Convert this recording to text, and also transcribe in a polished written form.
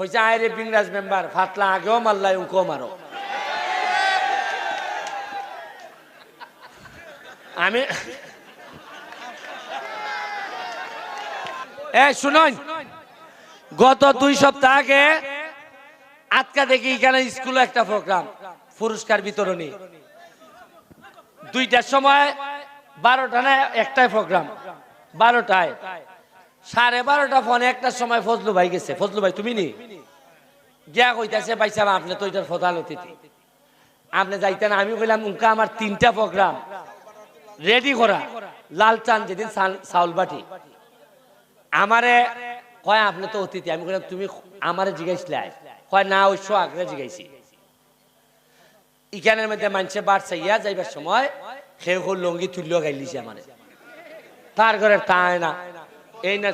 হইছে আইরে বিংরাজ মেম্বার ফাতলা আগেও মারলাই উকো মারো। আমি শুনুন, গত 2 সপ্তাহ আগে আজকা দেখি এখানে স্কুলে একটা প্রোগ্রাম, পুরস্কার বিতরণী। 2টার সময় 12টা না একটাই প্রোগ্রাম, 12টায় 12:30 ফোনে একটার সময় ফজলু ভাই গেছে। ফজলু ভাই তুমি নি গিয়া কইতাছে ভাই সাহেব আপনি তো এটার প্রধান অতিথি, আপনি যাইতেন। আমি কইলাম উনকা আমার 3টা প্রোগ্রাম রেডি করা, লাল চান যেদিন চাউল বাটি। আমারে কয় আপনি তো অতিথি। আমি কইলাম তুমি আমারে জিগাইছিলে? কয় না ওই শো আগ্রে জিগাইছি। ইখানের মধ্যে মানুষে বাড় চাইয়া যাইবার সময় সে লঙ্গি তুলিও গাইলিছে আমারে, তার ঘরে তাই না এই না